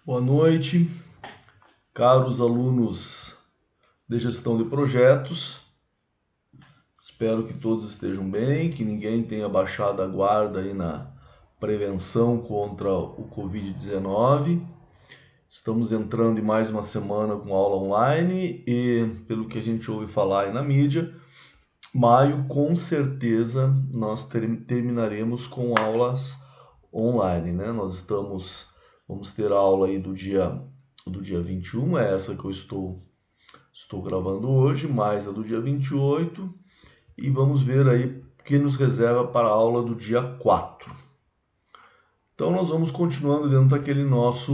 Boa noite, caros alunos de gestão de projetos. Espero que todos estejam bem, que ninguém tenha baixado a guarda aí na prevenção contra o Covid-19. Estamos entrando em mais uma semana com aula online e, pelo que a gente ouve falar aí na mídia, maio com certeza nós terminaremos com aulas online, né? Vamos ter aula aí do dia 21, é essa que eu estou gravando hoje, mais a do dia 28, e vamos ver aí o que nos reserva para a aula do dia 4. Então nós vamos continuando dentro daquele nossa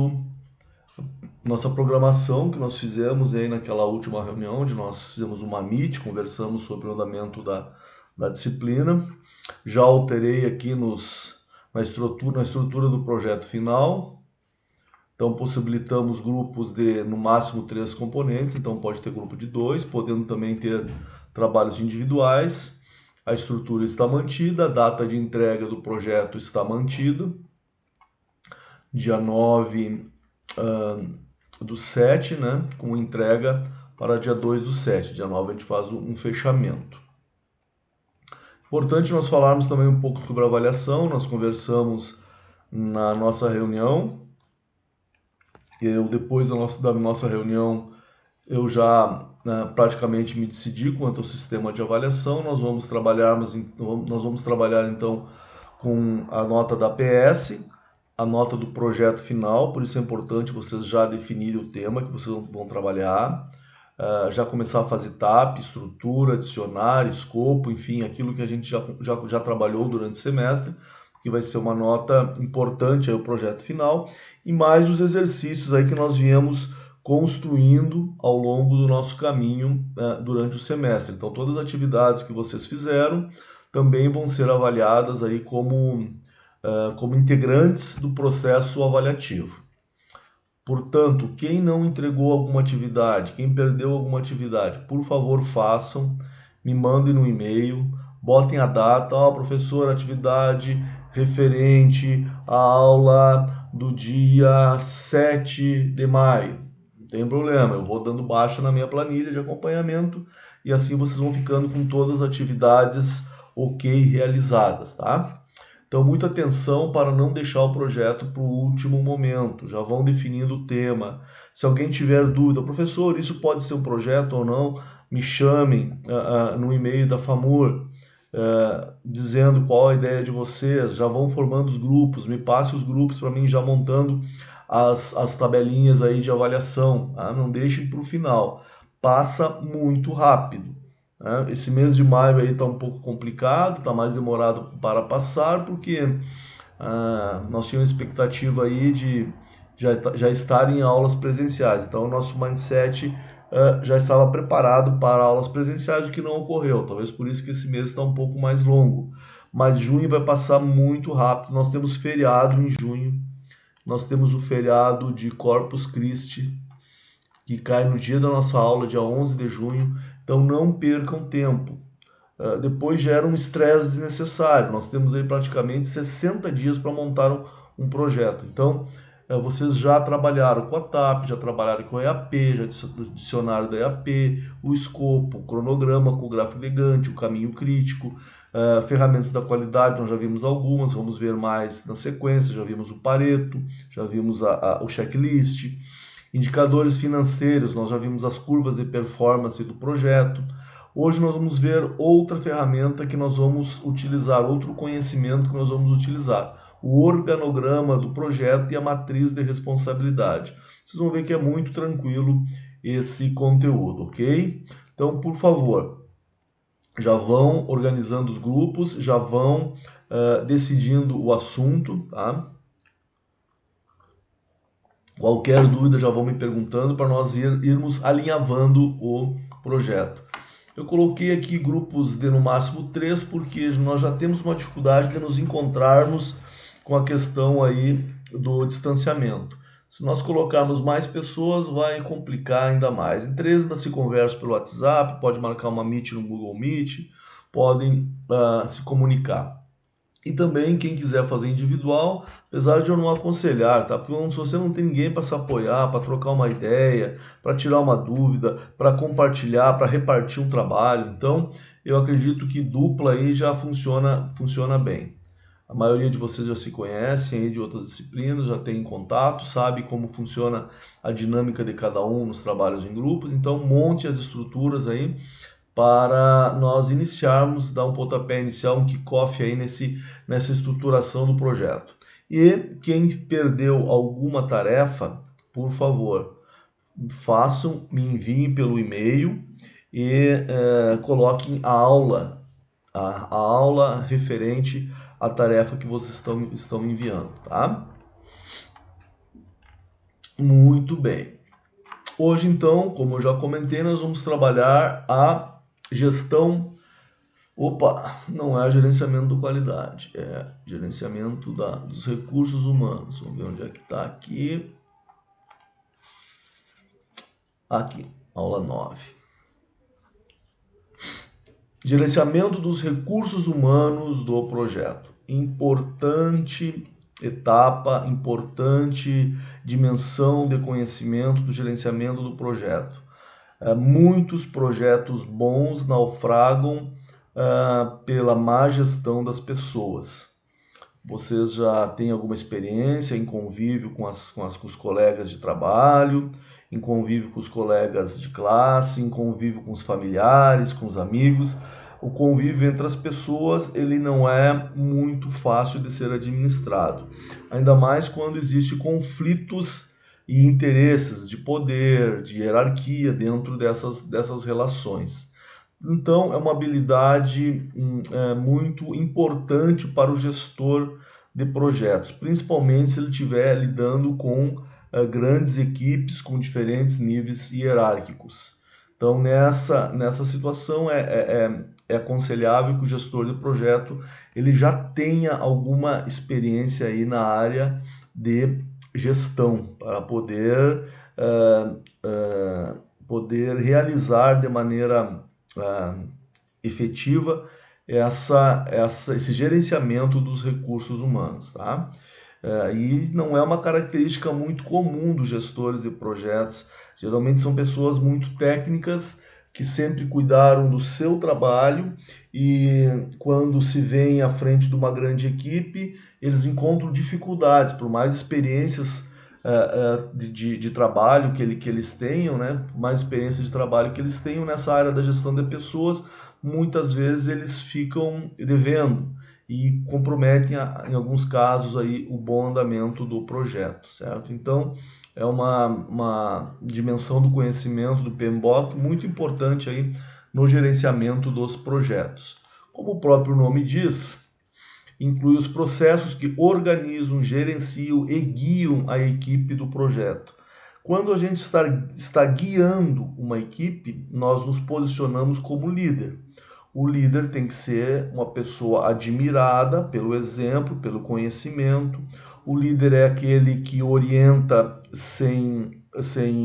programação que nós fizemos aí naquela última reunião, onde nós fizemos uma meet, conversamos sobre o andamento da disciplina. Já alterei aqui na estrutura do projeto final. Então, possibilitamos grupos de, no máximo, 3 componentes. Então, pode ter grupo de 2, podendo também ter trabalhos individuais. A estrutura está mantida, a data de entrega do projeto está mantida. Dia 9 do 7, né, com entrega para dia 2 do 7. Dia 9 a gente faz um fechamento. Importante nós falarmos também um pouco sobre a avaliação. Nós conversamos na nossa reunião. Depois da nossa reunião, eu já praticamente me decidi quanto ao sistema de avaliação. Nós vamos trabalhar então com a nota da PS, a nota do projeto final, por isso é importante vocês já definirem o tema que vocês vão trabalhar, já começar a fazer TAP, estrutura, dicionário, escopo, enfim, aquilo que a gente já trabalhou durante o semestre, que vai ser uma nota importante aí o projeto final, e mais os exercícios aí que nós viemos construindo ao longo do nosso caminho durante o semestre. Então, todas as atividades que vocês fizeram também vão ser avaliadas aí como integrantes do processo avaliativo. Portanto, quem não entregou alguma atividade, quem perdeu alguma atividade, por favor, façam, me mandem no e-mail, botem a data, professor, atividade referente à aula do dia 7 de maio. Não tem problema, eu vou dando baixa na minha planilha de acompanhamento e assim vocês vão ficando com todas as atividades ok realizadas, tá? Então, muita atenção para não deixar o projeto para o último momento. Já vão definindo o tema. Se alguém tiver dúvida, professor, isso pode ser um projeto ou não, me chamem no e-mail da FAMUR, dizendo qual a ideia de vocês. Já vão formando os grupos, me passe os grupos para mim já montando as tabelinhas aí de avaliação. Tá? Não deixem para o final. Passa muito rápido. Esse mês de maio aí está um pouco complicado, está mais demorado para passar, porque nós tínhamos expectativa aí de já estar em aulas presenciais. Então, o nosso mindset já estava preparado para aulas presenciais, o que não ocorreu. Talvez por isso que esse mês está um pouco mais longo. Mas junho vai passar muito rápido. Nós temos feriado em junho. Nós temos o feriado de Corpus Christi, que cai no dia da nossa aula, dia 11 de junho. Então não percam tempo. Depois gera um estresse desnecessário. Nós temos aí praticamente 60 dias para montar um projeto. Então vocês já trabalharam com a TAP, já trabalharam com o EAP, já dicionário da EAP, o escopo, o cronograma com o gráfico de Gantt, o caminho crítico, ferramentas da qualidade, nós já vimos algumas, vamos ver mais na sequência, já vimos o Pareto, já vimos o checklist. Indicadores financeiros, nós já vimos as curvas de performance do projeto. Hoje nós vamos ver outra ferramenta que nós vamos utilizar, outro conhecimento que nós vamos utilizar. O organograma do projeto e a matriz de responsabilidade. Vocês vão ver que é muito tranquilo esse conteúdo, ok? Então, por favor, já vão organizando os grupos, já vão decidindo o assunto, tá? Qualquer dúvida já vão me perguntando para nós irmos alinhavando o projeto. Eu coloquei aqui grupos de no máximo 3 porque nós já temos uma dificuldade de nos encontrarmos com a questão aí do distanciamento. Se nós colocarmos mais pessoas, vai complicar ainda mais. Em 3 ainda se conversa pelo WhatsApp, pode marcar uma Meet no Google Meet, podem se comunicar. E também quem quiser fazer individual, apesar de eu não aconselhar, tá? Porque se você não tem ninguém para se apoiar, para trocar uma ideia, para tirar uma dúvida, para compartilhar, para repartir um trabalho, então eu acredito que dupla aí já funciona bem. A maioria de vocês já se conhecem aí de outras disciplinas, já tem contato, sabe como funciona a dinâmica de cada um nos trabalhos em grupos, então monte as estruturas aí para nós iniciarmos, dar um pontapé inicial, um kickoff aí nessa estruturação do projeto. E quem perdeu alguma tarefa, por favor, façam, me enviem pelo e-mail e coloquem a aula referente à tarefa que vocês estão enviando, tá? Muito bem. Hoje, então, como eu já comentei, nós vamos trabalhar a gestão. Opa, não é gerenciamento da qualidade, é gerenciamento dos recursos humanos. Vamos ver onde é que está aqui. Aqui, aula 9. Gerenciamento dos recursos humanos do projeto. Importante etapa, importante dimensão de conhecimento do gerenciamento do projeto. Muitos projetos bons naufragam pela má gestão das pessoas. Vocês já têm alguma experiência em convívio com os colegas de trabalho, em convívio com os colegas de classe, em convívio com os familiares, com os amigos. O convívio entre as pessoas, ele não é muito fácil de ser administrado, ainda mais quando existem conflitos e interesses de poder, de hierarquia dentro dessas relações. Então, é uma habilidade muito importante para o gestor de projetos, principalmente se ele estiver lidando com grandes equipes com diferentes níveis hierárquicos. Então, nessa situação, é aconselhável que o gestor de projeto ele já tenha alguma experiência aí na área de gestão para poder realizar de maneira efetiva esse gerenciamento dos recursos humanos, tá? E não é uma característica muito comum dos gestores de projetos. Geralmente são pessoas muito técnicas que sempre cuidaram do seu trabalho e quando se veem à frente de uma grande equipe, eles encontram dificuldades, por mais experiências de trabalho que eles tenham, né? Por mais experiência de trabalho que eles tenham nessa área da gestão de pessoas, muitas vezes eles ficam devendo e comprometem, em alguns casos, aí, o bom andamento do projeto, certo? Então, é uma dimensão do conhecimento do PMBOK muito importante aí no gerenciamento dos projetos. Como o próprio nome diz, inclui os processos que organizam, gerenciam e guiam a equipe do projeto. Quando a gente está guiando uma equipe, nós nos posicionamos como líder. O líder tem que ser uma pessoa admirada pelo exemplo, pelo conhecimento. O líder é aquele que orienta sem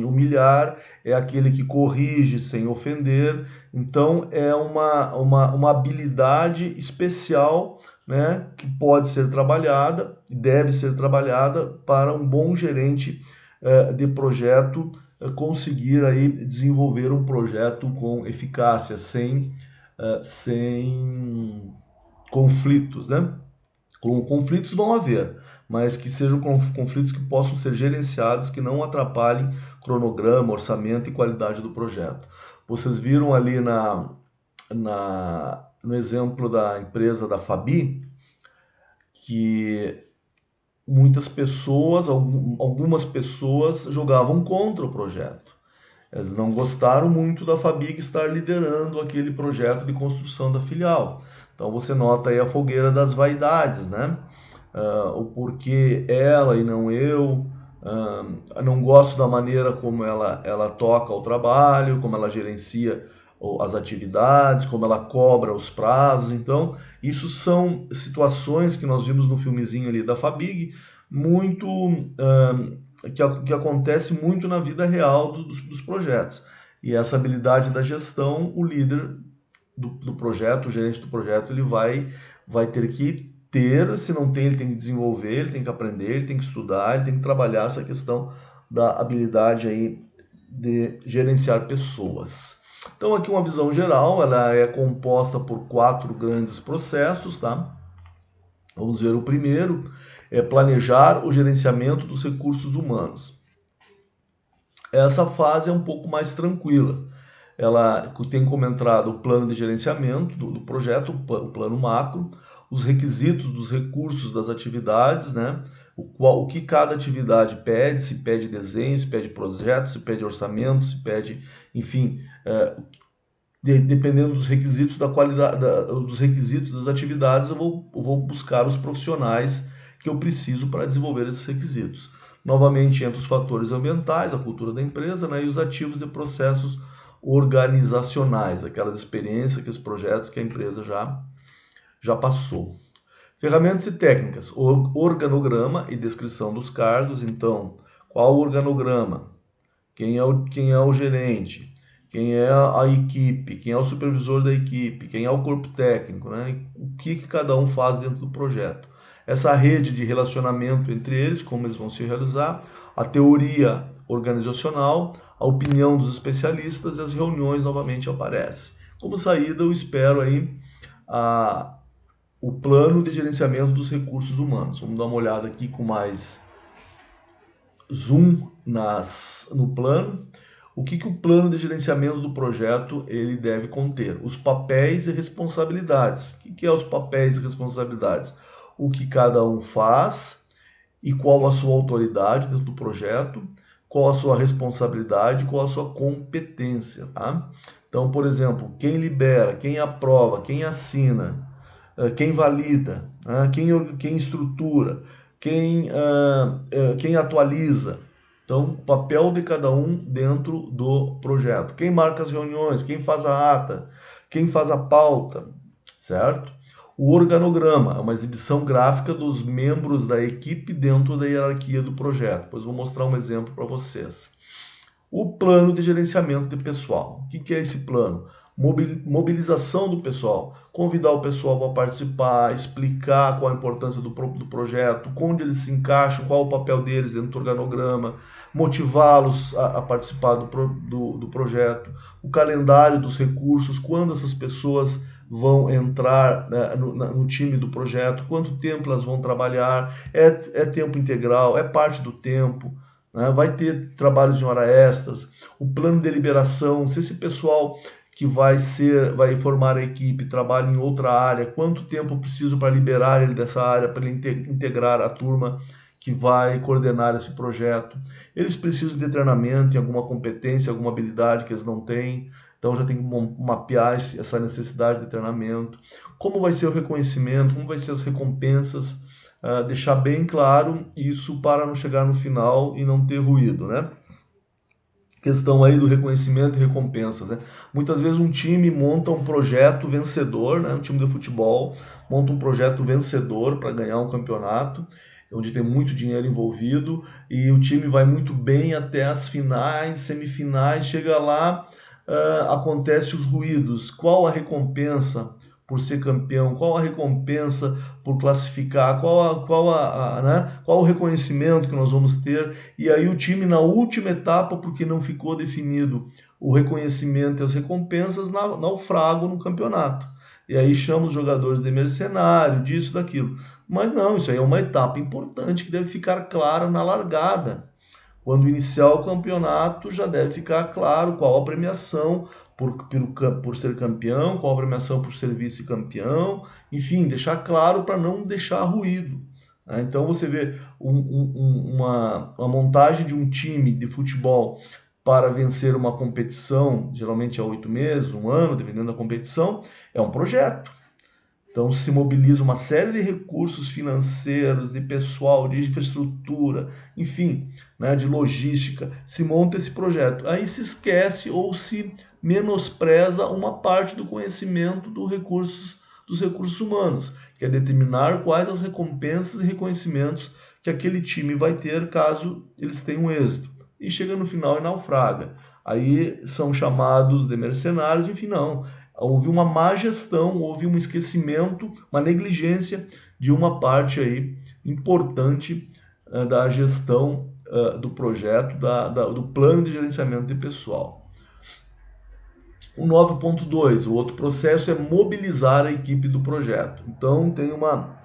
humilhar, é aquele que corrige sem ofender. Então, é uma habilidade especial, né, que pode ser trabalhada, deve ser trabalhada para um bom gerente de projeto conseguir aí desenvolver um projeto com eficácia, sem conflitos, né? Conflitos vão haver, mas que sejam conflitos que possam ser gerenciados, que não atrapalhem cronograma, orçamento e qualidade do projeto. Vocês viram ali no exemplo da empresa da Fabi, que muitas pessoas, algumas pessoas jogavam contra o projeto. Eles não gostaram muito da Fabig estar liderando aquele projeto de construção da filial. Então você nota aí a fogueira das vaidades, né? O porquê ela e não eu, não gosto da maneira como ela toca o trabalho, como ela gerencia as atividades, como ela cobra os prazos. Então, isso são situações que nós vimos no filmezinho ali da Fabig, muito que acontece muito na vida real dos projetos. E essa habilidade da gestão, o líder do projeto, o gerente do projeto, ele vai ter que ter, se não tem, ele tem que desenvolver, ele tem que aprender, ele tem que estudar, ele tem que trabalhar essa questão da habilidade aí de gerenciar pessoas. Então aqui uma visão geral, ela é composta por 4 grandes processos, tá? Vamos ver o primeiro, é planejar o gerenciamento dos recursos humanos. Essa fase é um pouco mais tranquila. Ela tem como entrada o plano de gerenciamento do projeto, o plano macro, os requisitos dos recursos das atividades, né? O que cada atividade pede, se pede desenho, se pede projeto, se pede orçamento, se pede, enfim, dependendo dos requisitos da qualidade, dos requisitos das atividades, eu vou buscar os profissionais que eu preciso para desenvolver esses requisitos. Novamente, entre os fatores ambientais, a cultura da empresa, né, e os ativos de processos organizacionais, aquelas experiências, aqueles projetos que a empresa já passou. Ferramentas e técnicas, organograma e descrição dos cargos. Então, qual o organograma? Quem é o gerente? Quem é a equipe? Quem é o supervisor da equipe? Quem é o corpo técnico? Né? O que cada um faz dentro do projeto? Essa rede de relacionamento entre eles, como eles vão se realizar, a teoria organizacional, a opinião dos especialistas e as reuniões novamente aparecem. Como saída, eu espero aí o plano de gerenciamento dos recursos humanos. Vamos dar uma olhada aqui com mais zoom no plano. O que o plano de gerenciamento do projeto ele deve conter? Os papéis e responsabilidades. O que é os papéis e responsabilidades? O que cada um faz e qual a sua autoridade dentro do projeto, qual a sua responsabilidade, qual a sua competência, tá? Então, por exemplo, quem libera, quem aprova, quem assina, quem valida, quem estrutura, quem atualiza. Então, o papel de cada um dentro do projeto. Quem marca as reuniões, quem faz a ata, quem faz a pauta, certo? O organograma é uma exibição gráfica dos membros da equipe dentro da hierarquia do projeto. Depois vou mostrar um exemplo para vocês. O plano de gerenciamento de pessoal. O que é esse plano? Mobilização do pessoal, convidar o pessoal para participar, explicar qual a importância do projeto, onde eles se encaixam, qual o papel deles dentro do organograma, motivá-los a participar do projeto, o calendário dos recursos, quando essas pessoas vão entrar, né, no time do projeto, quanto tempo elas vão trabalhar, é tempo integral, é parte do tempo, né, vai ter trabalhos em hora extras, o plano de deliberação, se esse pessoal que vai formar a equipe, trabalha em outra área, quanto tempo eu preciso para liberar ele dessa área, para ele integrar a turma que vai coordenar esse projeto. Eles precisam de treinamento, em alguma competência, alguma habilidade que eles não têm, então já tem que mapear essa necessidade de treinamento. Como vai ser o reconhecimento, como vai ser as recompensas, deixar bem claro isso para não chegar no final e não ter ruído, né? Questão aí do reconhecimento e recompensas, né? Muitas vezes um time monta um projeto vencedor, né? Um time de futebol monta um projeto vencedor para ganhar um campeonato, onde tem muito dinheiro envolvido, e o time vai muito bem até as finais, semifinais, chega lá, acontece os ruídos. Qual a recompensa por ser campeão? Qual a recompensa por classificar? Qual o reconhecimento que nós vamos ter? E aí o time na última etapa, porque não ficou definido o reconhecimento e as recompensas, naufragam no campeonato. E aí chama os jogadores de mercenário, disso, daquilo. Mas não, isso aí é uma etapa importante que deve ficar clara na largada. Quando iniciar o campeonato, já deve ficar claro qual a premiação por ser campeão, qual a premiação por ser vice-campeão, enfim, deixar claro para não deixar ruído. Então você vê uma montagem de um time de futebol para vencer uma competição, geralmente há 8 meses, um ano, dependendo da competição, é um projeto. Então se mobiliza uma série de recursos financeiros, de pessoal, de infraestrutura, enfim, né, de logística, se monta esse projeto. Aí se esquece ou se menospreza uma parte do conhecimento dos recursos humanos, que é determinar quais as recompensas e reconhecimentos que aquele time vai ter caso eles tenham êxito. E chega no final e naufraga. Aí são chamados de mercenários, enfim, não. Houve uma má gestão, houve um esquecimento, uma negligência de uma parte aí importante da gestão do projeto, do plano de gerenciamento de pessoal. O 9.2, o outro processo é mobilizar a equipe do projeto. Então tem uma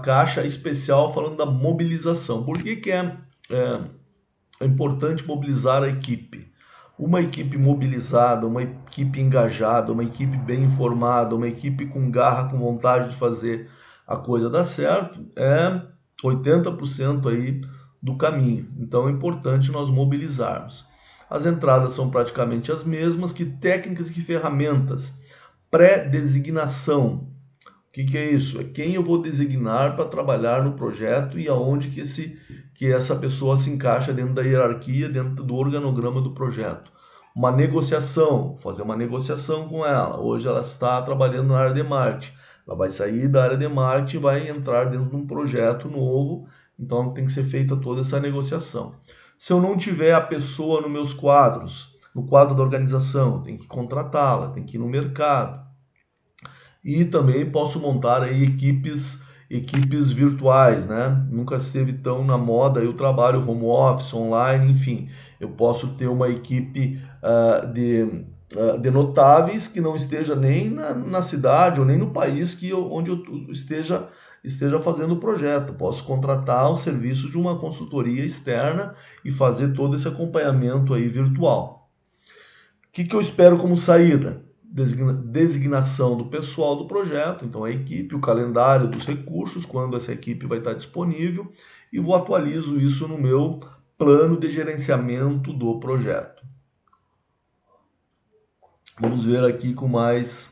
caixa especial falando da mobilização. Por que é importante mobilizar a equipe? Uma equipe mobilizada, uma equipe engajada, uma equipe bem informada, uma equipe com garra, com vontade de fazer a coisa dar certo, é 80% aí do caminho. Então é importante nós mobilizarmos. As entradas são praticamente as mesmas, que técnicas e que ferramentas. Pré-designação. O que é isso? É quem eu vou designar para trabalhar no projeto e aonde que essa pessoa se encaixa dentro da hierarquia, dentro do organograma do projeto. Uma negociação, fazer uma negociação com ela. Hoje ela está trabalhando na área de marketing. Ela vai sair da área de marketing e vai entrar dentro de um projeto novo, então tem que ser feita toda essa negociação. Se eu não tiver a pessoa nos meus quadros, no quadro da organização, tem que contratá-la, tem que ir no mercado. E também posso montar aí equipes virtuais, né? Nunca esteve tão na moda aí o trabalho home office, online, enfim. Eu posso ter uma equipe de notáveis que não esteja nem na cidade ou nem no país onde eu esteja fazendo o projeto. Posso contratar o serviço de uma consultoria externa e fazer todo esse acompanhamento aí virtual. O que eu espero como saída? Designação do pessoal do projeto, então a equipe, o calendário dos recursos, quando essa equipe vai estar disponível, e vou atualizo isso no meu plano de gerenciamento do projeto. Vamos ver aqui com mais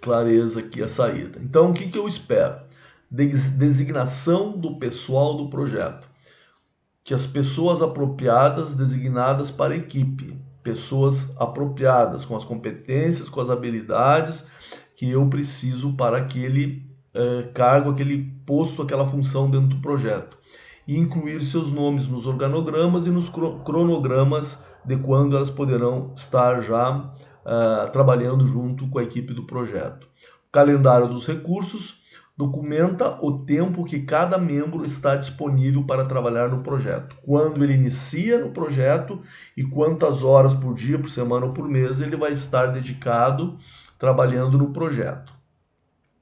clareza aqui a saída. Então, o que eu espero? Designação do pessoal do projeto. Que as pessoas apropriadas designadas para a equipe. Pessoas apropriadas, com as competências, com as habilidades que eu preciso para aquele cargo, aquele posto, aquela função dentro do projeto. E incluir seus nomes nos organogramas e nos cronogramas de quando elas poderão estar já trabalhando junto com a equipe do projeto. O calendário dos recursos documenta o tempo que cada membro está disponível para trabalhar no projeto. Quando ele inicia no projeto e quantas horas por dia, por semana ou por mês ele vai estar dedicado trabalhando no projeto.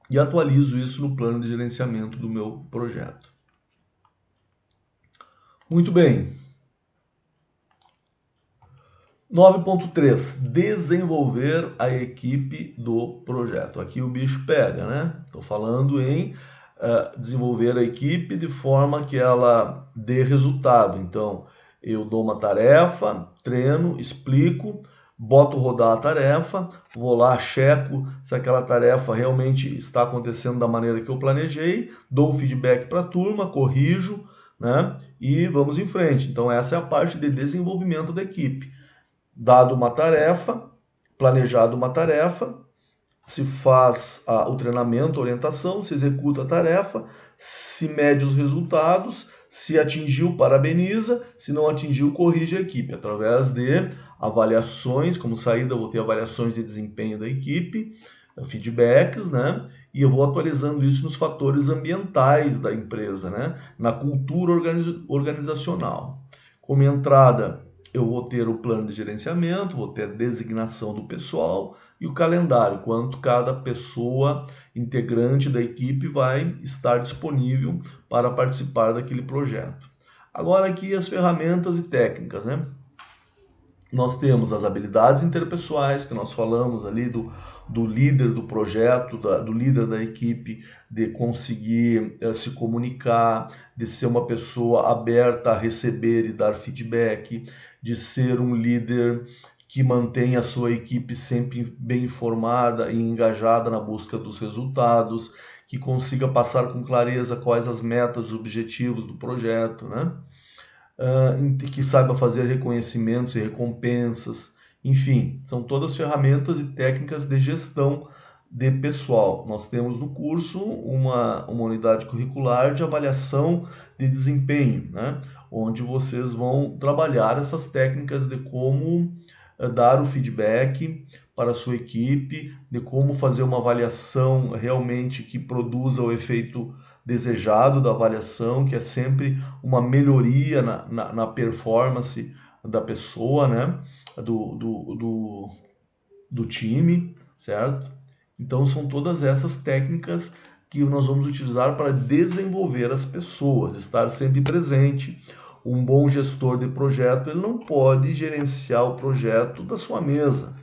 E atualizo isso no plano de gerenciamento do meu projeto. Muito bem. 9.3, desenvolver a equipe do projeto. Aqui o bicho pega, né? Estou falando em desenvolver a equipe de forma que ela dê resultado. Então, eu dou uma tarefa, treino, explico, boto rodar a tarefa, vou lá, checo se aquela tarefa realmente está acontecendo da maneira que eu planejei, dou feedback para a turma, corrijo, né? E vamos em frente. Então, essa é a parte de desenvolvimento da equipe. Dado uma tarefa, planejado uma tarefa, se faz o treinamento, a orientação, se executa a tarefa, se mede os resultados, se atingiu, parabeniza, se não atingiu, corrige a equipe, através de avaliações, como saída eu vou ter avaliações de desempenho da equipe, feedbacks, né? E eu vou atualizando isso nos fatores ambientais da empresa, né? Na cultura organizacional. Como entrada, eu vou ter o plano de gerenciamento, vou ter a designação do pessoal e o calendário, quanto cada pessoa integrante da equipe vai estar disponível para participar daquele projeto. Agora aqui as ferramentas e técnicas, né? Nós temos as habilidades interpessoais, que nós falamos ali do líder do projeto, do líder da equipe, de conseguir se comunicar, de ser uma pessoa aberta a receber e dar feedback, de ser um líder que mantém a sua equipe sempre bem informada e engajada na busca dos resultados, que consiga passar com clareza quais as metas, os objetivos do projeto, né? Que saiba fazer reconhecimentos e recompensas, enfim, são todas ferramentas e técnicas de gestão de pessoal. Nós temos no curso uma unidade curricular de avaliação de desempenho, né? Onde vocês vão trabalhar essas técnicas de como dar o feedback para a sua equipe, de como fazer uma avaliação realmente que produza o efeito desejado da avaliação, que é sempre uma melhoria na performance da pessoa, né? Do time, certo? Então são todas essas técnicas que nós vamos utilizar para desenvolver as pessoas, estar sempre presente. Um bom gestor de projeto, ele não pode gerenciar o projeto da sua mesa,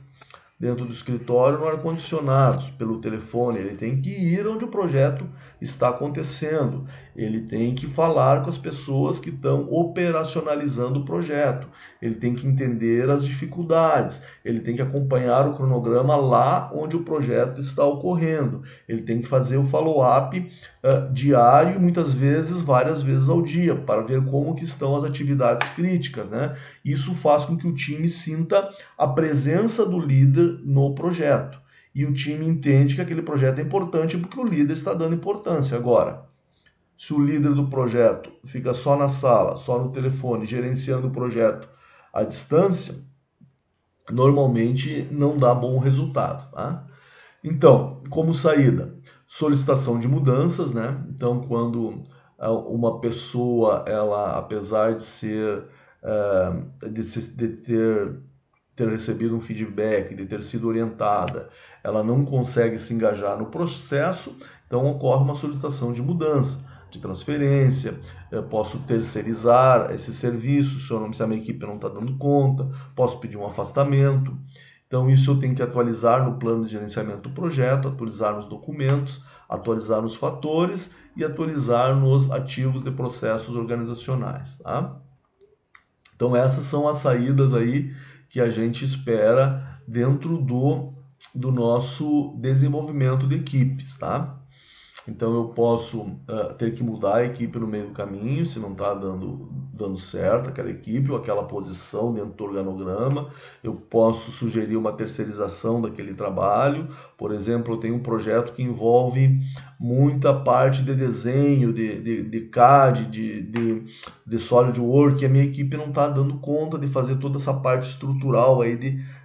dentro do escritório, no ar-condicionado, pelo telefone. Ele tem que ir onde o projeto está acontecendo. Ele tem que falar com as pessoas que estão operacionalizando o projeto. Ele tem que entender as dificuldades. Ele tem que acompanhar o cronograma lá onde o projeto está ocorrendo. Ele tem que fazer o follow-up diário, muitas vezes, várias vezes ao dia, para ver como que estão as atividades críticas, né? Isso faz com que o time sinta a presença do líder no projeto. E o time entende que aquele projeto é importante porque o líder está dando importância. Agora, se o líder do projeto fica só na sala, só no telefone, gerenciando o projeto à distância, normalmente não dá bom resultado, tá? Então, como saída, solicitação de mudanças, né? Então, quando uma pessoa, ela, apesar de ser, ter recebido um feedback, de ter sido orientada, ela não consegue se engajar no processo, então ocorre uma solicitação de mudança, de transferência. Eu posso terceirizar esse serviço, se a minha equipe não está dando conta, posso pedir um afastamento. Então, isso eu tenho que atualizar no plano de gerenciamento do projeto, atualizar nos documentos, atualizar nos fatores e atualizar nos ativos de processos organizacionais, tá? Então, essas são as saídas aí que a gente espera dentro do nosso desenvolvimento de equipes, tá? Então eu posso ter que mudar a equipe no meio do caminho, se não está dando certo aquela equipe ou aquela posição dentro do organograma. Eu posso sugerir uma terceirização daquele trabalho. Por exemplo, eu tenho um projeto que envolve muita parte de desenho, de CAD, de SolidWorks, e a minha equipe não está dando conta de fazer toda essa parte estrutural aí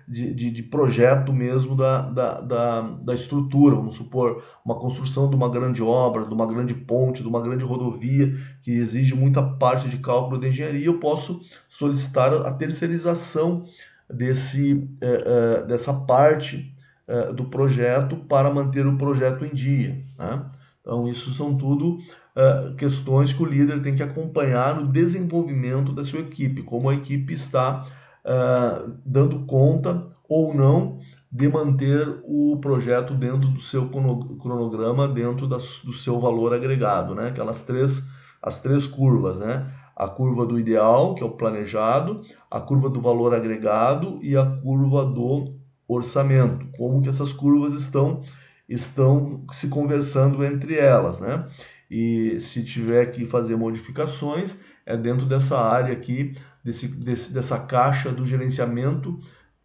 de projeto mesmo da estrutura. Vamos supor, uma construção de uma grande obra, de uma grande ponte, de uma grande rodovia, que exige muita parte de cálculo de engenharia. Eu posso solicitar a terceirização dessa parte do projeto para manter o projeto em dia, né? Então, isso são tudo questões que o líder tem que acompanhar no desenvolvimento da sua equipe, como a equipe está dando conta ou não de manter o projeto dentro do seu cronograma, dentro do seu valor agregado, né? As três curvas, né? A curva do ideal, que é o planejado, a curva do valor agregado e a curva do orçamento. Como que essas curvas estão se conversando entre elas, né? E se tiver que fazer modificações, é dentro dessa área aqui, dessa caixa do gerenciamento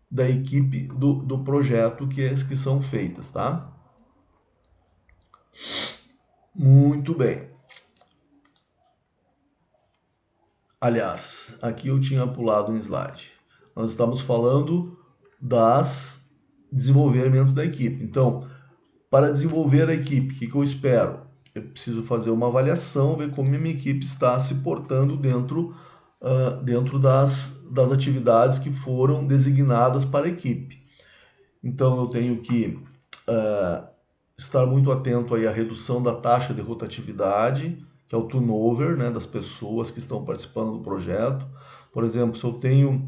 da equipe do projeto que são feitas, tá? Muito bem. Aliás, aqui eu tinha pulado um slide. Nós estamos falando desenvolvimento da equipe. Então, para desenvolver a equipe, o que eu espero? Eu preciso fazer uma avaliação, ver como a minha equipe está se portando dentro das atividades que foram designadas para a equipe. Então, eu tenho que estar muito atento aí à redução da taxa de rotatividade, que é o turnover, né, das pessoas que estão participando do projeto. Por exemplo, se eu tenho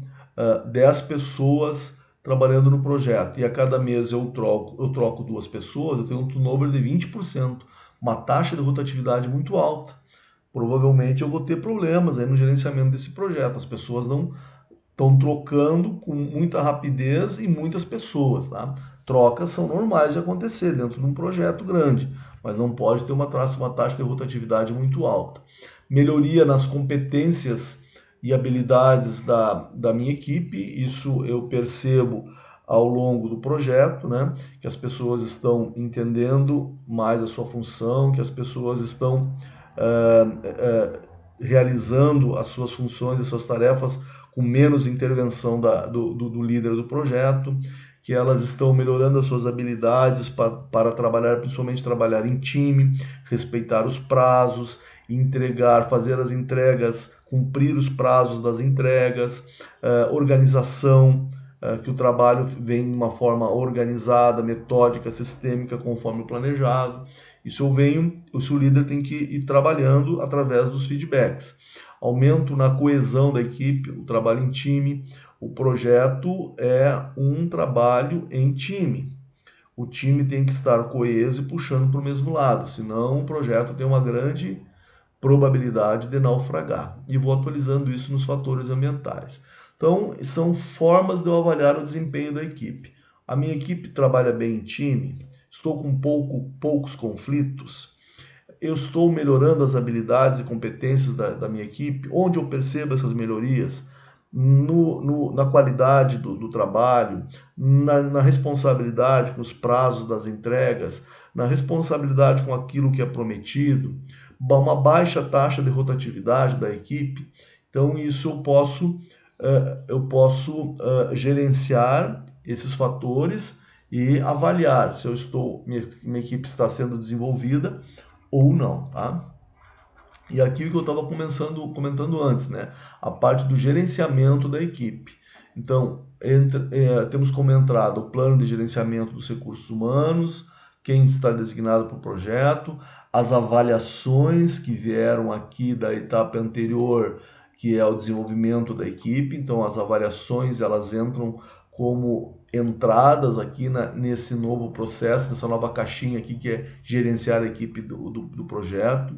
10 pessoas trabalhando no projeto e a cada mês eu troco 2 pessoas, eu tenho um turnover de 20%, uma taxa de rotatividade muito alta. Provavelmente eu vou ter problemas aí no gerenciamento desse projeto. As pessoas não estão trocando com muita rapidez e muitas pessoas, tá? Trocas são normais de acontecer dentro de um projeto grande, mas não pode ter uma taxa de rotatividade muito alta. Melhoria nas competências e habilidades da minha equipe, isso eu percebo ao longo do projeto, né? Que as pessoas estão entendendo mais a sua função, que as pessoas estão realizando as suas funções e suas tarefas com menos intervenção do líder do projeto, que elas estão melhorando as suas habilidades para trabalhar, principalmente trabalhar em time, respeitar os prazos, entregar, fazer as entregas, cumprir os prazos das entregas, organização, que o trabalho vem de uma forma organizada, metódica, sistêmica, conforme o planejado. Isso o líder tem que ir trabalhando através dos feedbacks. Aumento na coesão da equipe, o trabalho em time. O projeto é um trabalho em time. O time tem que estar coeso e puxando para o mesmo lado, senão o projeto tem uma grande probabilidade de naufragar. E vou atualizando isso nos fatores ambientais. Então, são formas de eu avaliar o desempenho da equipe. A minha equipe trabalha bem em time? Estou com poucos conflitos? Eu estou melhorando as habilidades e competências da minha equipe? Onde eu percebo essas melhorias? Na qualidade do trabalho, na responsabilidade com os prazos das entregas, na responsabilidade com aquilo que é prometido, uma baixa taxa de rotatividade da equipe. Então, isso eu posso gerenciar esses fatores e avaliar se minha equipe está sendo desenvolvida ou não, tá? E aqui o que eu estava comentando antes, né? A parte do gerenciamento da equipe. Então, temos como entrada o plano de gerenciamento dos recursos humanos, quem está designado para o projeto, as avaliações que vieram aqui da etapa anterior, que é o desenvolvimento da equipe. Então, as avaliações elas entram como entradas aqui nesse novo processo, nessa nova caixinha aqui que é gerenciar a equipe do projeto.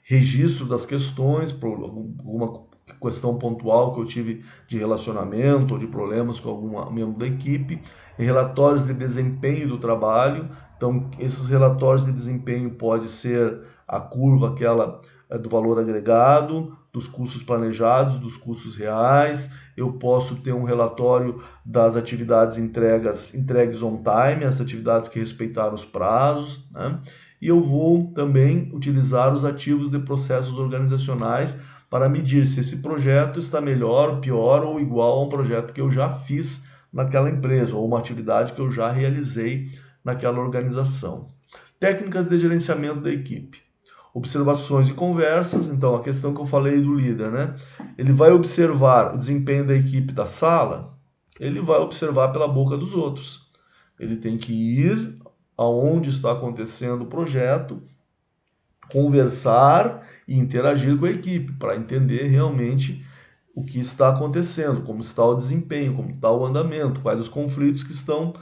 Registro das questões, por alguma questão pontual que eu tive de relacionamento ou de problemas com algum membro da equipe, relatórios de desempenho do trabalho. Então, esses relatórios de desempenho pode ser a curva aquela do valor agregado, dos custos planejados, dos custos reais. Eu posso ter um relatório das atividades entregues on time, as atividades que respeitaram os prazos, né? E eu vou também utilizar os ativos de processos organizacionais para medir se esse projeto está melhor, pior ou igual a um projeto que eu já fiz naquela empresa ou uma atividade que eu já realizei naquela organização. Técnicas de gerenciamento da equipe. Observações e conversas. Então, a questão que eu falei do líder, né? Ele vai observar o desempenho da equipe da sala, ele vai observar pela boca dos outros. Ele tem que ir aonde está acontecendo o projeto, conversar e interagir com a equipe para entender realmente o que está acontecendo, como está o desempenho, como está o andamento, quais os conflitos que estão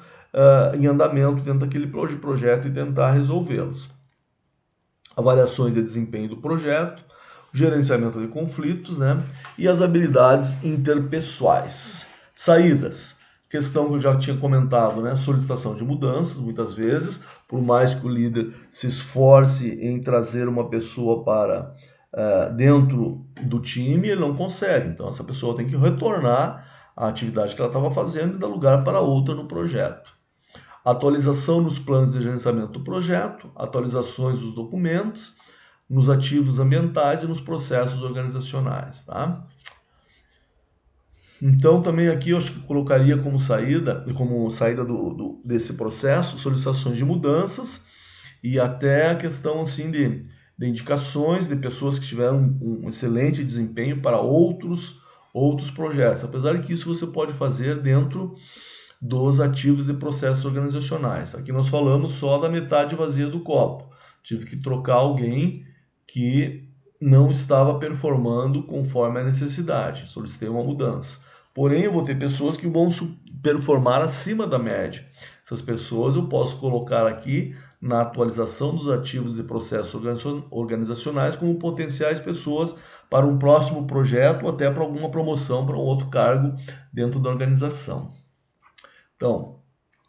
em andamento dentro daquele projeto e tentar resolvê-los. Avaliações de desempenho do projeto, gerenciamento de conflitos, né? E as habilidades interpessoais. Saídas. Questão que eu já tinha comentado, né? Solicitação de mudanças, muitas vezes, por mais que o líder se esforce em trazer uma pessoa para dentro do time, ele não consegue. Então, essa pessoa tem que retornar à atividade que ela estava fazendo e dar lugar para outra no projeto. Atualização nos planos de gerenciamento do projeto, atualizações dos documentos, nos ativos ambientais e nos processos organizacionais, tá? Então, também aqui eu acho que colocaria como saída desse processo, solicitações de mudanças e até a questão assim de indicações de pessoas que tiveram um excelente desempenho para outros projetos. Apesar que isso você pode fazer dentro dos ativos de processos organizacionais. Aqui nós falamos só da metade vazia do copo. Tive que trocar alguém que não estava performando conforme a necessidade. Solicitei uma mudança. Porém, eu vou ter pessoas que vão performar acima da média. Essas pessoas eu posso colocar aqui na atualização dos ativos de processos organizacionais como potenciais pessoas para um próximo projeto ou até para alguma promoção para um outro cargo dentro da organização. Então,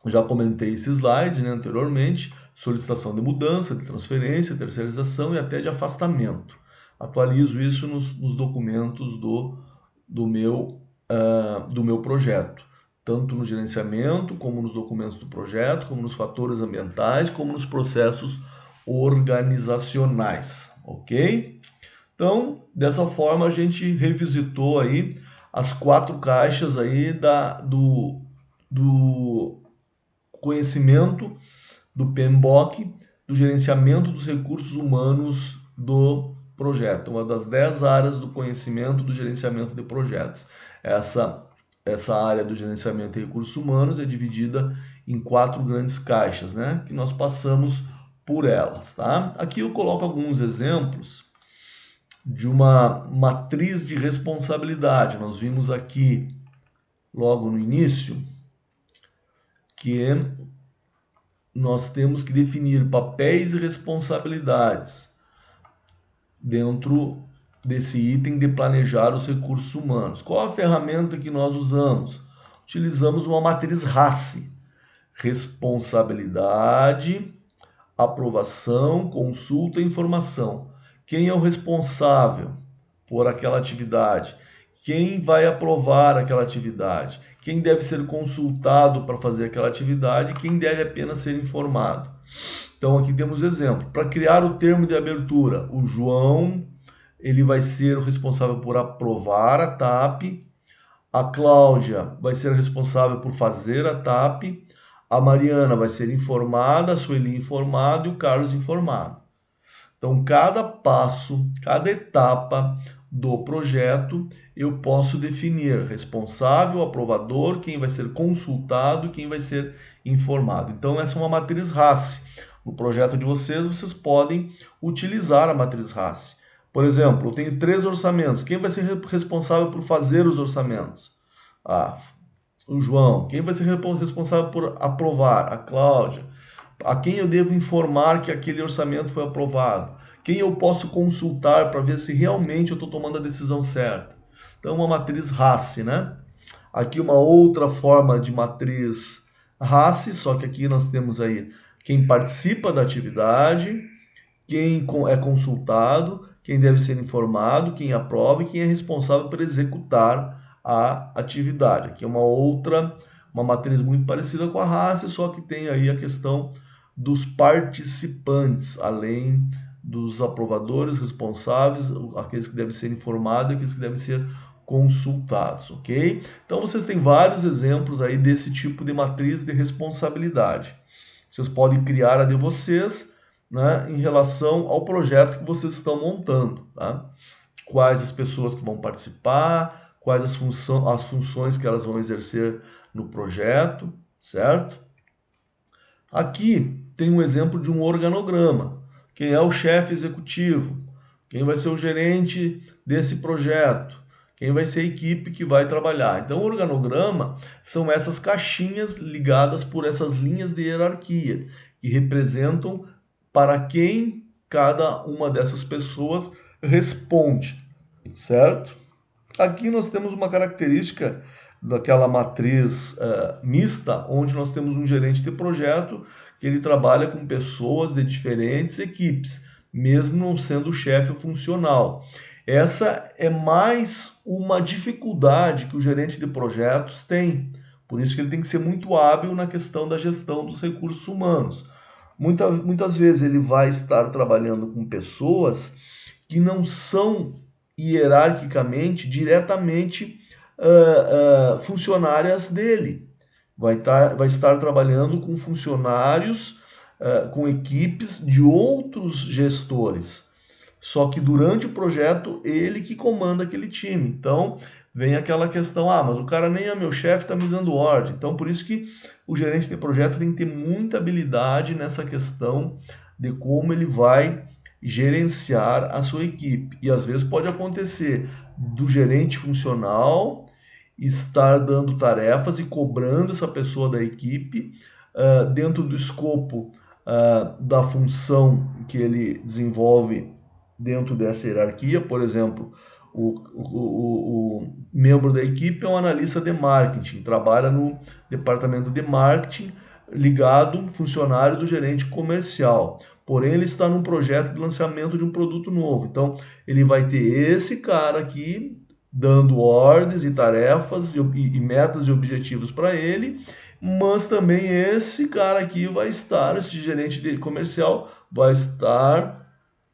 já comentei esse slide, né, anteriormente, solicitação de mudança, de transferência, terceirização e até de afastamento. Atualizo isso nos documentos do meu projeto, tanto no gerenciamento, como nos documentos do projeto, como nos fatores ambientais, como nos processos organizacionais, ok? Então, dessa forma, a gente revisitou aí as 4 caixas aí do conhecimento do PMBOK, do gerenciamento dos recursos humanos do projeto. Uma das 10 áreas do conhecimento do gerenciamento de projetos. Essa área do gerenciamento de recursos humanos é dividida em 4 grandes caixas, né? Que nós passamos por elas, tá? Aqui eu coloco alguns exemplos de uma matriz de responsabilidade. Nós vimos aqui logo no início que nós temos que definir papéis e responsabilidades dentro desse item de planejar os recursos humanos. Qual a ferramenta que nós usamos? Utilizamos uma matriz RACI: responsabilidade, aprovação, consulta e informação. Quem é o responsável por aquela atividade? Quem vai aprovar aquela atividade? Quem deve ser consultado para fazer aquela atividade? Quem deve apenas ser informado? Então aqui temos exemplo. Para criar o termo de abertura, o João ele vai ser o responsável por aprovar a TAP, a Cláudia vai ser responsável por fazer a TAP, a Mariana vai ser informada, a Sueli informada e o Carlos informado. Então, cada passo, cada etapa do projeto, eu posso definir responsável, aprovador, quem vai ser consultado e quem vai ser informado. Então, essa é uma matriz RACI. No projeto de vocês podem utilizar a matriz RACI. Por exemplo, eu tenho 3 orçamentos. Quem vai ser responsável por fazer os orçamentos? O João. Quem vai ser responsável por aprovar? A Cláudia. A quem eu devo informar que aquele orçamento foi aprovado? Quem eu posso consultar para ver se realmente eu estou tomando a decisão certa? Então, uma matriz RACI, né? Aqui uma outra forma de matriz RACI, só que aqui nós temos aí quem participa da atividade, quem é consultado, quem deve ser informado, quem aprova e quem é responsável por executar a atividade. Aqui é uma matriz muito parecida com a RACI, só que tem aí a questão dos participantes, além dos aprovadores, responsáveis, aqueles que devem ser informados e aqueles que devem ser consultados, ok? Então vocês têm vários exemplos aí desse tipo de matriz de responsabilidade. Vocês podem criar a de vocês, né, em relação ao projeto que vocês estão montando, tá? Quais as pessoas que vão participar, quais as funções que elas vão exercer no projeto, certo? Aqui tem um exemplo de um organograma. Quem é o chefe executivo? Quem vai ser o gerente desse projeto? Quem vai ser a equipe que vai trabalhar? Então, o organograma são essas caixinhas ligadas por essas linhas de hierarquia, que representam para quem cada uma dessas pessoas responde, certo? Aqui nós temos uma característica daquela matriz mista, onde nós temos um gerente de projeto que ele trabalha com pessoas de diferentes equipes, mesmo não sendo chefe funcional. Essa é mais uma dificuldade que o gerente de projetos tem, por isso que ele tem que ser muito hábil na questão da gestão dos recursos humanos. Muitas vezes ele vai estar trabalhando com pessoas que não são hierarquicamente, diretamente funcionárias dele. Vai estar trabalhando com funcionários, com equipes de outros gestores. Só que durante o projeto, ele que comanda aquele time. Então, vem aquela questão, mas o cara nem é meu chefe, está me dando ordem. Então, por isso que o gerente de projeto tem que ter muita habilidade nessa questão de como ele vai gerenciar a sua equipe. E às vezes pode acontecer do gerente funcional estar dando tarefas e cobrando essa pessoa da equipe dentro do escopo da função que ele desenvolve dentro dessa hierarquia. Por exemplo, o membro da equipe é um analista de marketing, trabalha no departamento de marketing, ligado, funcionário do gerente comercial. Porém, ele está num projeto de lançamento de um produto novo. Então, ele vai ter esse cara aqui dando ordens e tarefas e metas e objetivos para ele, mas também esse cara aqui vai estar, esse gerente comercial, vai estar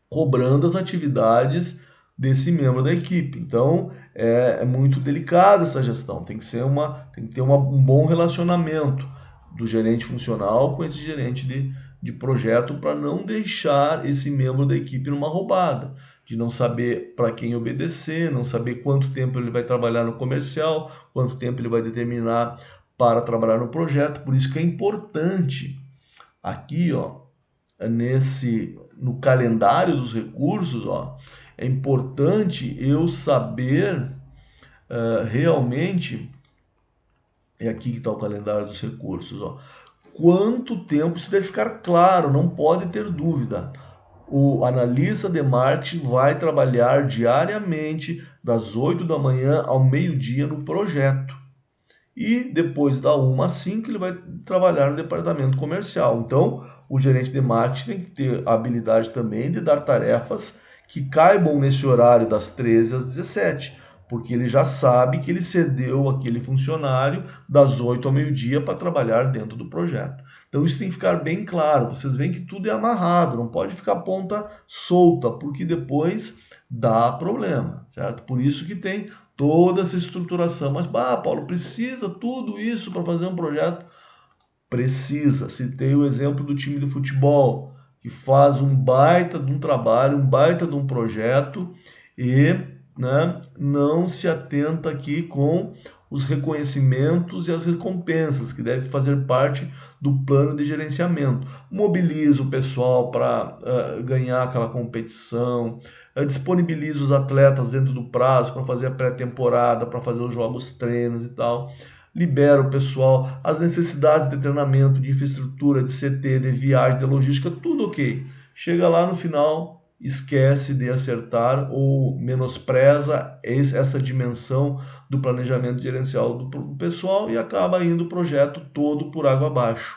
cobrando as atividades desse membro da equipe. Então, é muito delicada essa gestão. Tem que ter um bom relacionamento do gerente funcional com esse gerente de projeto para não deixar esse membro da equipe numa roubada, de não saber para quem obedecer, não saber quanto tempo ele vai trabalhar no comercial, quanto tempo ele vai determinar para trabalhar no projeto. Por isso que é importante aqui, ó, no calendário dos recursos, ó, é importante eu saber realmente, é aqui que está o calendário dos recursos, ó, quanto tempo, isso deve ficar claro, não pode ter dúvida. O analista de marketing vai trabalhar diariamente das 8 da manhã ao meio-dia no projeto. E depois da 1 às 5 ele vai trabalhar no departamento comercial. Então, o gerente de marketing tem que ter a habilidade também de dar tarefas que caibam nesse horário das 13 às 17, porque ele já sabe que ele cedeu aquele funcionário das 8 ao meio-dia para trabalhar dentro do projeto. Então isso tem que ficar bem claro. Vocês veem que tudo é amarrado, não pode ficar ponta solta, porque depois dá problema, certo? Por isso que tem toda essa estruturação. Mas, Paulo, precisa tudo isso para fazer um projeto? Precisa. Citei o exemplo do time de futebol, que faz um baita de um trabalho, um baita de um projeto e, né, não se atenta aqui com os reconhecimentos e as recompensas, que deve fazer parte do plano de gerenciamento. Mobiliza o pessoal para ganhar aquela competição, disponibiliza os atletas dentro do prazo para fazer a pré-temporada, para fazer os jogos treinos e tal, libera o pessoal, as necessidades de treinamento, de infraestrutura, de CT, de viagem, de logística, tudo ok. Chega lá no final, esquece de acertar ou menospreza essa dimensão do planejamento gerencial do pessoal e acaba indo o projeto todo por água abaixo.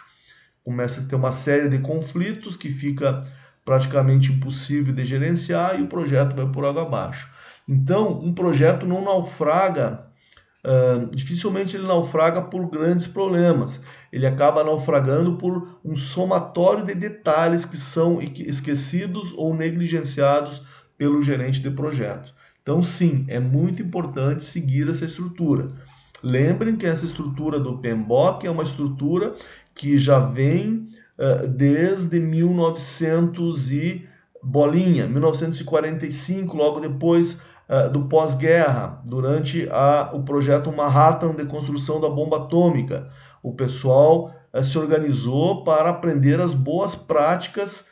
Começa a ter uma série de conflitos que fica praticamente impossível de gerenciar e o projeto vai por água abaixo. Então, um projeto não naufraga, dificilmente ele naufraga por grandes problemas. Ele acaba naufragando por um somatório de detalhes que são esquecidos ou negligenciados pelo gerente de projeto. Então, sim, é muito importante seguir essa estrutura. Lembrem que essa estrutura do PMBOK é uma estrutura que já vem desde 1900 e bolinha, 1945, logo depois do pós-guerra, durante o projeto Manhattan de construção da bomba atômica. O pessoal se organizou para aprender as boas práticas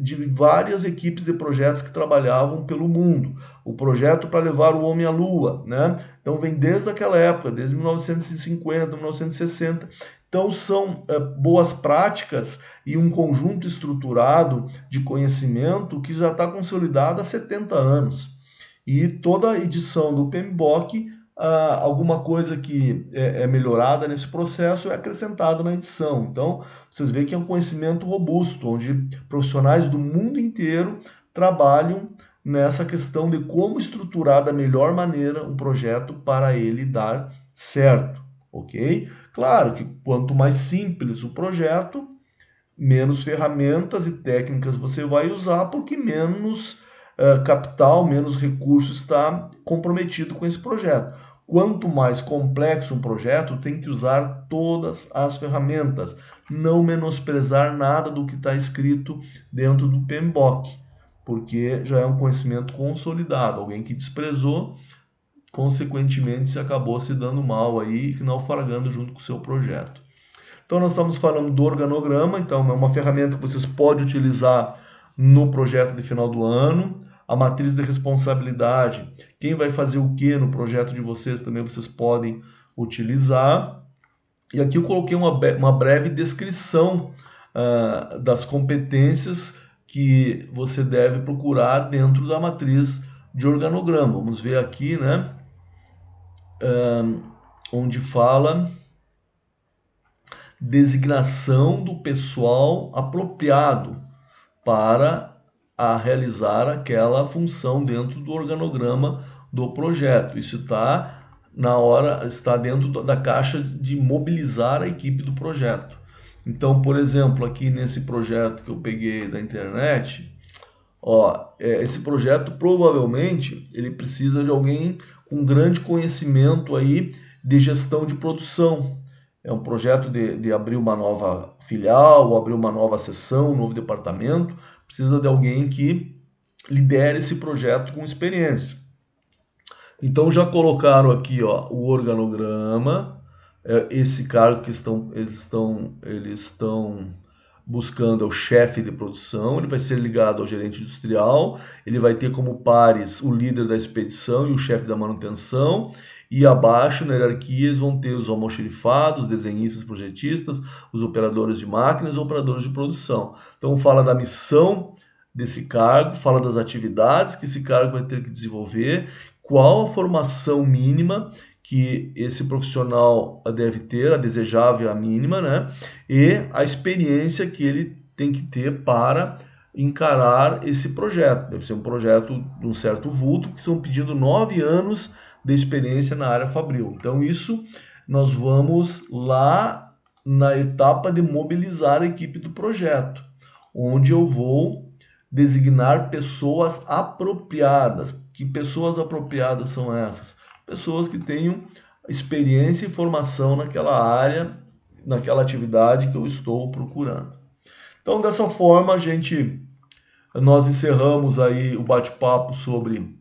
de várias equipes de projetos que trabalhavam pelo mundo. O projeto para levar o homem à Lua, né? Então vem desde aquela época, desde 1950, 1960. Então são boas práticas e um conjunto estruturado de conhecimento que já está consolidado há 70 anos. E toda edição do PMBOK, alguma coisa que é melhorada nesse processo é acrescentada na edição. Então, vocês veem que é um conhecimento robusto, onde profissionais do mundo inteiro trabalham nessa questão de como estruturar da melhor maneira um projeto para ele dar certo, ok? Claro que quanto mais simples o projeto, menos ferramentas e técnicas você vai usar, porque menos capital, menos recursos está comprometido com esse projeto. Quanto mais complexo um projeto, tem que usar todas as ferramentas, não menosprezar nada do que está escrito dentro do PMBOK, porque já é um conhecimento consolidado. Alguém que desprezou, consequentemente, se acabou se dando mal aí, naufragando junto com o seu projeto. Então, nós estamos falando do organograma, então é uma ferramenta que vocês podem utilizar no projeto de final do ano. A matriz de responsabilidade, quem vai fazer o que no projeto de vocês também vocês podem utilizar. E aqui eu coloquei uma breve descrição das competências que você deve procurar dentro da matriz de organograma. Vamos ver aqui, né? Onde fala designação do pessoal apropriado para realizar aquela função dentro do organograma do projeto. Isso está dentro da caixa de mobilizar a equipe do projeto. Então, por exemplo, aqui nesse projeto que eu peguei da internet, Ó, esse projeto provavelmente ele precisa de alguém com grande conhecimento aí de gestão de produção. É um projeto de abrir uma nova filial, ou abrir uma nova seção, um novo departamento. Precisa de alguém que lidere esse projeto com experiência. Então já colocaram aqui, ó, o organograma, esse cargo que eles estão buscando é o chefe de produção, ele vai ser ligado ao gerente industrial, ele vai ter como pares o líder da expedição e o chefe da manutenção, e abaixo na hierarquia eles vão ter os almoxerifados, desenhistas, projetistas, os operadores de máquinas, os operadores de produção. Então fala da missão desse cargo, fala das atividades que esse cargo vai ter que desenvolver, qual a formação mínima que esse profissional deve ter, a desejável, a mínima, né? E a experiência que ele tem que ter para encarar esse projeto. Deve ser um projeto de um certo vulto, que estão pedindo 9 anos de experiência na área fabril. Então, isso nós vamos lá na etapa de mobilizar a equipe do projeto, onde eu vou designar pessoas apropriadas. Que pessoas apropriadas são essas? Pessoas que tenham experiência e formação naquela área, naquela atividade que eu estou procurando. Então, dessa forma, nós encerramos aí o bate-papo sobre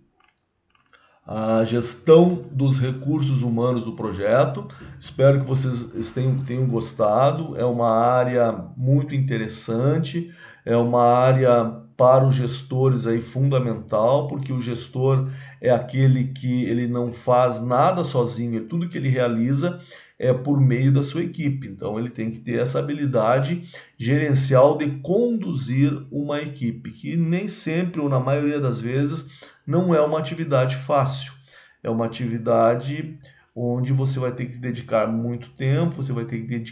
a gestão dos recursos humanos do projeto. Espero que vocês tenham gostado. É uma área muito interessante, é uma área para os gestores aí fundamental, porque o gestor é aquele que ele não faz nada sozinho, tudo que ele realiza é por meio da sua equipe. Então ele tem que ter essa habilidade gerencial de conduzir uma equipe, que nem sempre ou na maioria das vezes não é uma atividade fácil. É uma atividade onde você vai ter que dedicar muito tempo, você vai ter que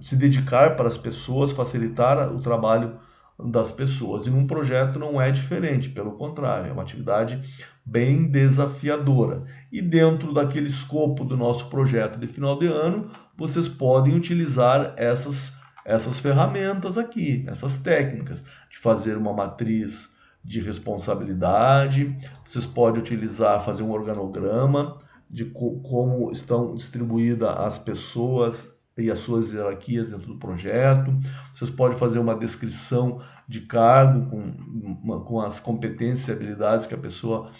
se dedicar para as pessoas, facilitar o trabalho das pessoas. E num projeto não é diferente, pelo contrário, é uma atividade bem desafiadora. E dentro daquele escopo do nosso projeto de final de ano, vocês podem utilizar essas ferramentas aqui, essas técnicas de fazer uma matriz de responsabilidade, vocês podem fazer um organograma de como estão distribuídas as pessoas e as suas hierarquias dentro do projeto, vocês podem fazer uma descrição de cargo com as competências e habilidades que a pessoa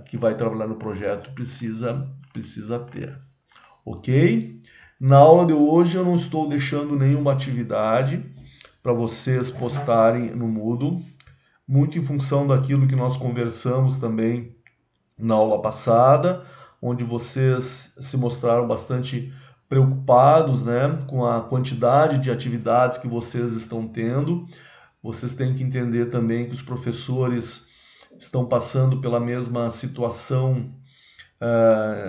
que vai trabalhar no projeto precisa ter, ok? Na aula de hoje eu não estou deixando nenhuma atividade para vocês postarem no Moodle, muito em função daquilo que nós conversamos também na aula passada, onde vocês se mostraram bastante preocupados, né, com a quantidade de atividades que vocês estão tendo. Vocês têm que entender também que os professores estão passando pela mesma situação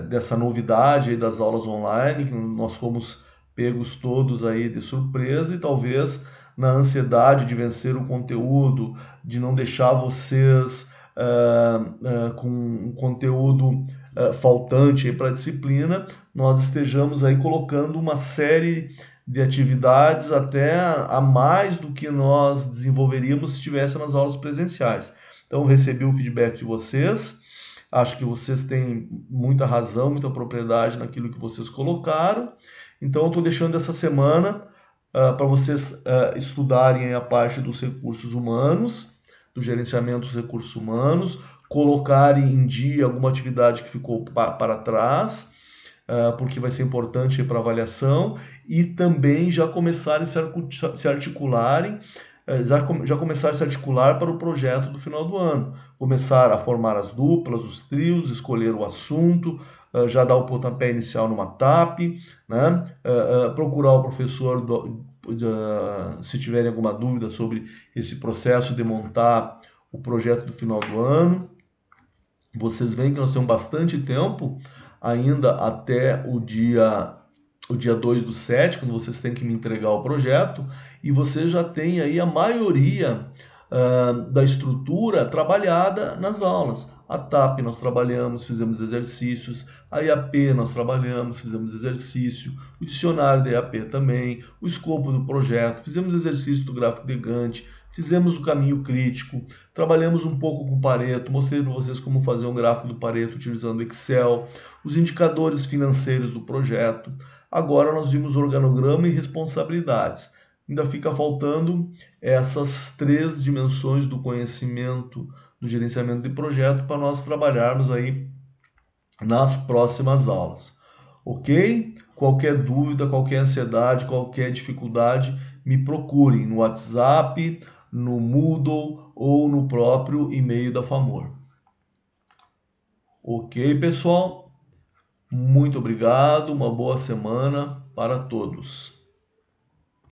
dessa novidade aí das aulas online, que nós fomos pegos todos aí de surpresa e talvez na ansiedade de vencer o conteúdo, de não deixar vocês com um conteúdo faltante para a disciplina, nós estejamos aí colocando uma série de atividades até a mais do que nós desenvolveríamos se estivesse nas aulas presenciais. Então, recebi o feedback de vocês, acho que vocês têm muita razão, muita propriedade naquilo que vocês colocaram, então eu estou deixando essa semana para vocês estudarem a parte dos recursos humanos, do gerenciamento dos recursos humanos, colocarem em dia alguma atividade que ficou para trás, porque vai ser importante para avaliação, e também já começarem a se articularem, já começar a se articular para o projeto do final do ano. Começar a formar as duplas, os trios, escolher o assunto, já dar o pontapé inicial numa TAP, né? Procurar o professor se tiverem alguma dúvida sobre esse processo de montar o projeto do final do ano. Vocês veem que nós temos bastante tempo ainda até o dia 2/7, quando vocês têm que me entregar o projeto, e vocês já têm aí a maioria da estrutura trabalhada nas aulas. A TAP nós trabalhamos, fizemos exercícios, a IAP nós trabalhamos, fizemos exercício, o dicionário da IAP também, o escopo do projeto, fizemos exercício do gráfico de Gantt, fizemos o caminho crítico, trabalhamos um pouco com Pareto, mostrei para vocês como fazer um gráfico do Pareto utilizando Excel, os indicadores financeiros do projeto. Agora nós vimos organograma e responsabilidades. Ainda fica faltando essas 3 dimensões do conhecimento do gerenciamento de projeto para nós trabalharmos aí nas próximas aulas. Ok? Qualquer dúvida, qualquer ansiedade, qualquer dificuldade, me procurem no WhatsApp, no Moodle ou no próprio e-mail da FAMOR. Ok, pessoal? Muito obrigado, uma boa semana para todos.